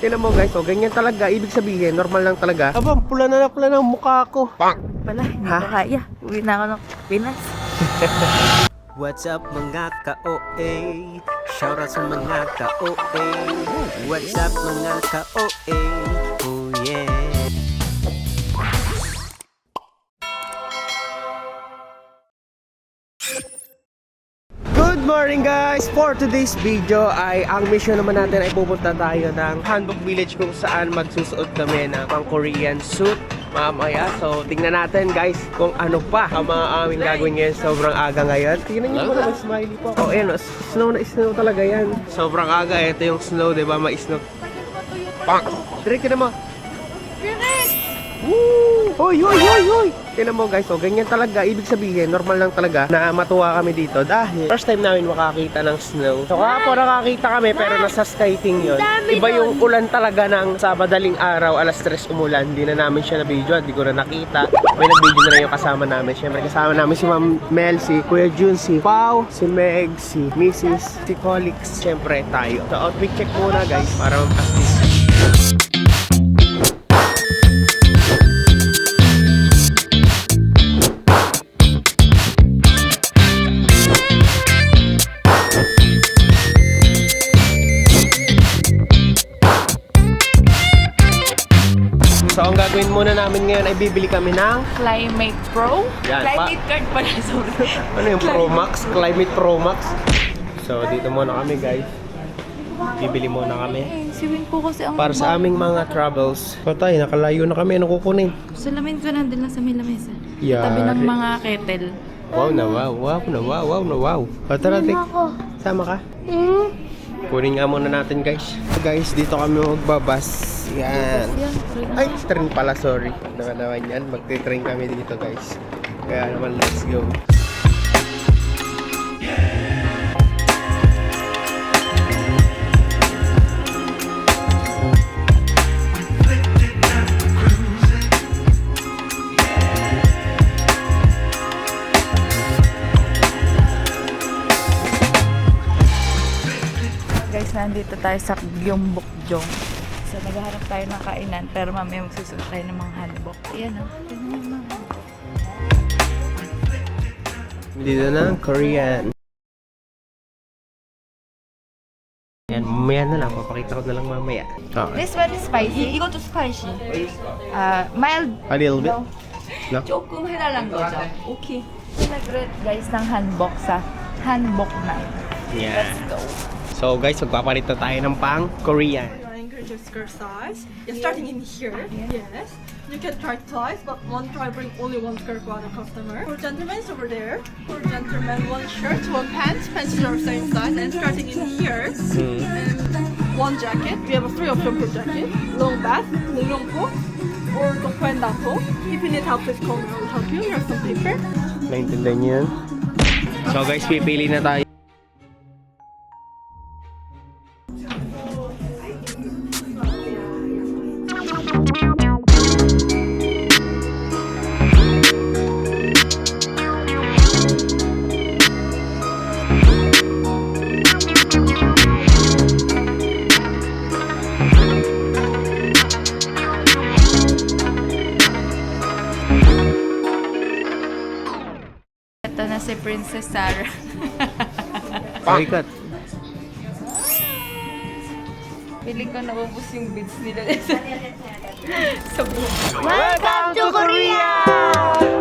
Tignan mo guys, oh, ganyan talaga. Ibig sabihin, normal lang talaga. Aba, pula na pula ng mukha ko. Pala, hindi ko kaya. Uwi na ako ng Pinas. What's up mga ka-OA? Shoutout sa mga ka-OA. What's up mga ka-OA? Oh yeah. Good morning guys! For today's video ay ang mission naman natin ay pupunta tayo ng Hanbok Village kung saan magsusuot kami ng pang Korean suit mamaya. So tingnan natin guys kung ano pa ang mga aming gagawin ngayon. Sobrang aga ngayon. Tingnan nyo po, smiley po. Oh ayan, snow na snow talaga yan. Sobrang aga, ito yung snow, diba? Ma-snow. Pang! Direk ka naman. Woo! Hoy, hoy, hoy, hoy! Tignan mo guys, oh, ganyan talaga. Ibig sabihin, normal lang talaga na matuwa kami dito dahil first time namin makakita ng snow. So kahapon nakakita kami pero nasa skating yun. Iba yung ulan talaga ng sa madaling araw, alas 3 umulan. Hindi na namin siya na-video, hindi ko na nakita. May nag-video na lang yung kasama namin. Siyempre kasama namin si Ma'am Mel, si Kuya Jun, si Pao, si Meg, si Mrs., si Colix. Siyempre tayo. So outfit check muna guys para mag-practice. So ang gagawin muna namin ngayon ay bibili kami ng Climate Pro? Yan, Climate card pala, sorry. ano yung Pro Max? Climate Pro Max. So dito muna kami guys. Bibili muna kami Siwin po kasi ang para sa aming mga travels. Patay, nakalayo na kami. Ano kukunin? salamin ko nandun lang sa may lamesa. Yari. Tabi ng mga kettle. Wow na wow, wow na wow, wow na wow. O tara, Tik. Sama ka? Kunin nga muna natin guys. Guys, dito kami magbabas. Yan. Ay, train pala, sorry. Naman yan, magte-train kami dito guys. Kaya naman, let's go. Guys, nandito tayo sa Gyeongbokjong. So, naghahanap tayo ng kainan, pero mamaya magsusunod tayo ng mga hanbok. Ayan o. Dito na, Korean. Yan, mamaya na lang. Papakita ko na lang mamaya. Okay. This one is spicy. 이것도 spicy. Mild. A little bit? No? 조금 해달라는 거죠. 오케이. Nag-rent guys ng hanbok sa Hanbok Night. Yeah. Let's go. So guys, magpapalit na tayo ng pang Korean. Trying your skirt size. You're starting in here. Yes. You can try twice, but one try bring only one skirt for other customer. For gentlemen, it's over there. For gentlemen, one shirt, one pants. Pants are same size, and starting in here. And one jacket. We have a 3 options per jacket. Long bath, long coat, or dokuendato. If you need help with color, I will help you. Here's some paper. Naintindihan niyo yun? So guys, pipili na tayo. Ito na si Princess Sarah. Parikat. Piling ko naubos yung beads nila sa buhok. Welcome to Korea!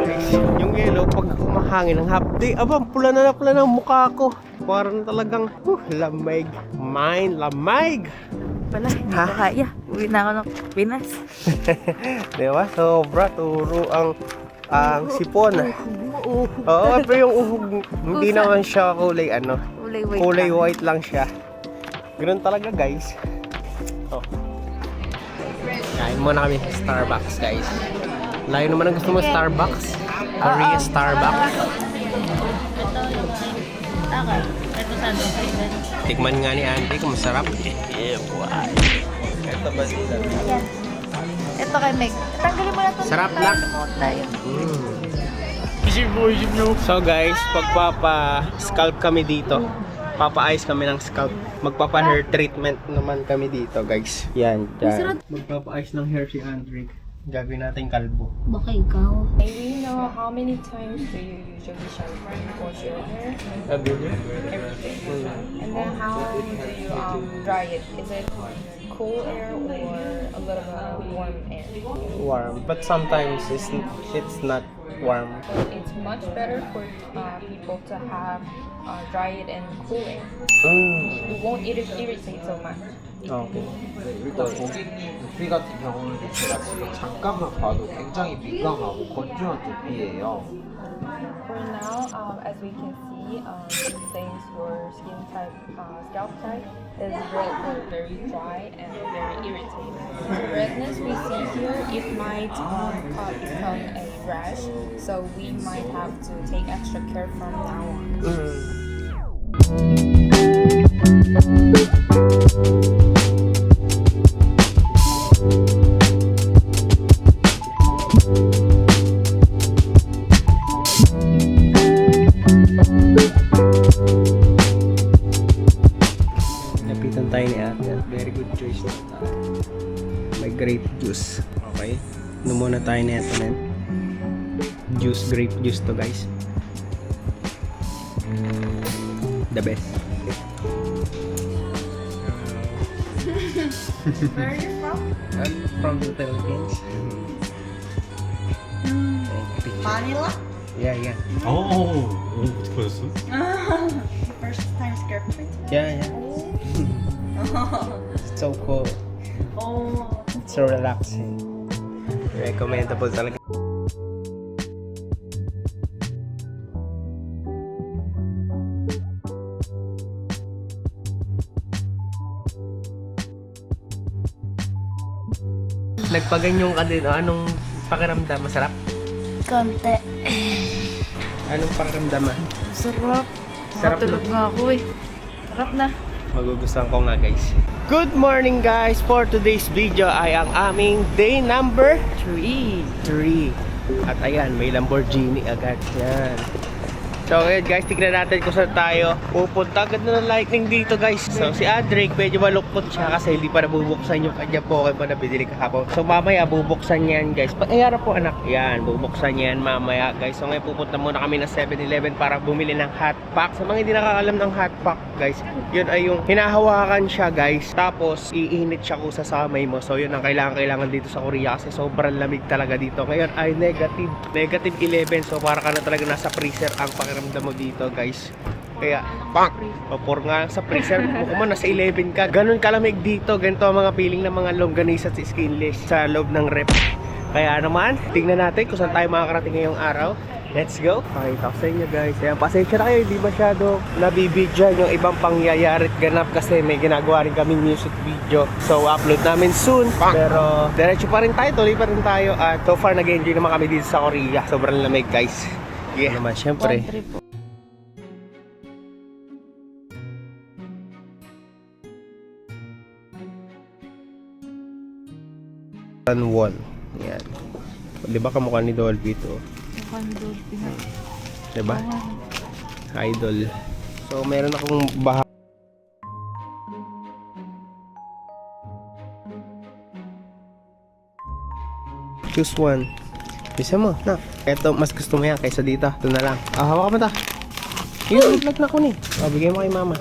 Guys, yung yellow, pag humahangin ng hapdi, aba, pula na pula ng mukha ko. Parang talagang, lamig. Mine, lamig! Pala, hindi ko kaya. Uwi na ako ng Pinas. Diba? Sobra, turo ang sipon. Oo, pero yung uhog, hindi naman siya kulay ano. Kulay white lang siya. Ganun talaga guys. Oh. Kain muna kami sa Starbucks guys. Layo naman ang gusto mo Starbucks. Korea Starbucks. Tikman nga ni Andy kung masarap. Yeah, boy. Ito ba sila? Ito kay Meg. Tanggalin mo na ito. Sarap lang. So guys, pagpapa-scalp kami dito. Papaayos kami ng scalp. Magpapa-hair treatment naman kami dito, guys. Yan, dyan. Magpapaayos ng hair si Andre. Gagawin natin kalbo. Baka ikaw. May we know how many times do you usually shampoo and wash your hair? Every day. And then how do you dry it? Is it cool air or a little bit warm air? Warm. But sometimes it's not warm. So it's much better for people to have dry it in cool air. It won't irritate so much. Okay. 일단 고객님 두피 같은 경우는 제가 지금 잠깐만 봐도 굉장히 민감하고 건조한 두피예요. For now, as we can see, since your skin type, scalp type is red, very dry and very irritating. The redness we see here, it might become a rash, so we might have to take extra care from now on. Napitan tayo ni Ate. Very good choice na tayo. May grape juice. Okay. Inom muna tayo na ito na. Juice, grape juice to, guys. The best. Where are you from? I'm from the Philippines. Manila? Yeah. 벌써? First time scalp treatment? Yeah. So cool. Oh. So relaxing. Recommendable talaga. Nagpaganyong ka din, anong pakiramdam? Masarap? Konti. Anong pakiramdam? Sarap. Sarap Matulog nga ako eh. Sarap na. Magugustuhan ko nga, guys. Good morning, guys! For today's video ay ang aming day number 3. At ayan, may Lamborghini agad. Yan. So ayan guys, tignan natin kung saan tayo pupunta. Ganda ng lightning dito, guys. So si Adric, medyo malungkot siya kasi hindi pa nabubuksan yung kanya Pokemon na binili kahapon. So mamaya bubuksan yan, guys. Ayara po anak. Yan, bubuksan yan mamaya, guys. So ngayon pupunta muna kami ng 7-Eleven para bumili ng hot pack. Sa mga hindi nakakalam ng hot pack, guys, yun ay yung hinahawakan siya, guys. Tapos iinit siya kusa sa kamay mo. So yun ang kailangan dito sa Korea kasi sobrang lamig talaga dito. Ngayon ay negative 11. So para ka na talaga nasa freezer ang pakiramdam mo dito, guys. Kaya papor nga sa freezer mo nasa 11 ka. Ganun kalamig dito. Ganito ang mga feeling ng mga longganisa at skinless sa loob ng rep. Kaya naman, tingnan natin kung saan tayo makakarating ngayong araw. Let's go! Pakita ko sa inyo, guys. Ayan, pasensya na kayo, hindi masyado nabibidyan yung ibang pangyayari at ganap kasi may ginagawa rin kaming music video. So, upload namin soon. Pero, diretso pa rin tayo, tuloy pa rin tayo. At so far, nag-enjoy naman kami dito sa Korea. Sobrang lamig, guys. Yeah, naman, syempre. Country po. Wall. Yan. Di ba kamukha ni Dolby ito? Mukhang dolphin. Di ba? Idol. So, meron akong baha. Choose one. Bisa mo, na. Ito, mas gusto mo yan kaysa dito. Ito na lang. Hawak mo ta. Yun, vlog na ko ni. Bigay mo kay mama.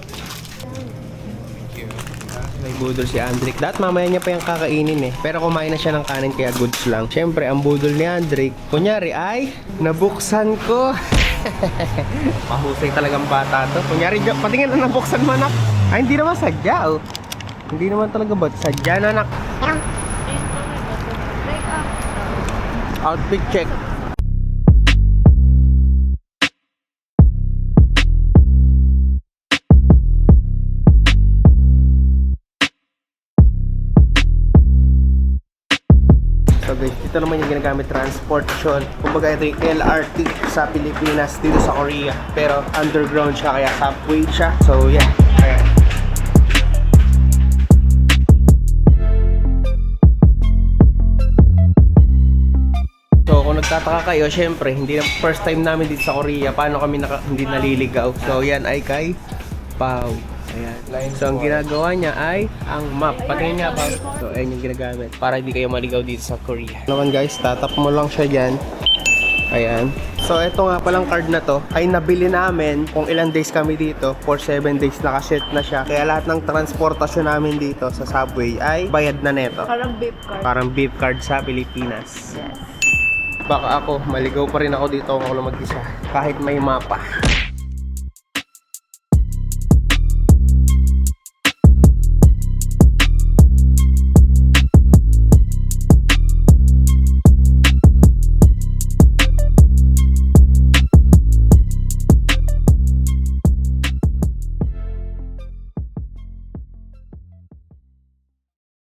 May budol si Andric. Dat mamaya niya pa yung kakainin eh. Pero kumain na siya ng kanin kaya goods lang. Siyempre, ang budol ni Andric, kunyari ay, nabuksan ko. Mahusay talagang bata to. Kunyari, patingin na nabuksan mo, anak. Ay, hindi naman sadya, oh. Hindi naman talaga ba? Sadya na, anak. Outfit check. So guys, ito naman yung ginagamit transportation. Kumbaga ito yung LRT sa Pilipinas, dito sa Korea. Pero underground siya, kaya subway siya. So yeah, ayan. So kung nagtataka kayo, syempre, hindi na first time namin dito sa Korea. Paano kami hindi naliligaw? So yan ay kay Pawi. Ayan. So, ang ginagawa niya ay ang map. Patingin nga pa. So, ayan yung ginagamit. Para hindi kayo maligaw dito sa Korea. Naman guys, tatap mo lang siya dyan. Ayan. So, ito nga palang card na to ay nabili namin kung ilang days kami dito. For 7 days nakaset na siya. Kaya lahat ng transportasyon namin dito sa subway ay bayad na neto. Parang beef card. Parang beef card sa Pilipinas. Yes. Baka ako, maligaw pa rin ako dito kung ako lang mag-isa. Kahit may mapa.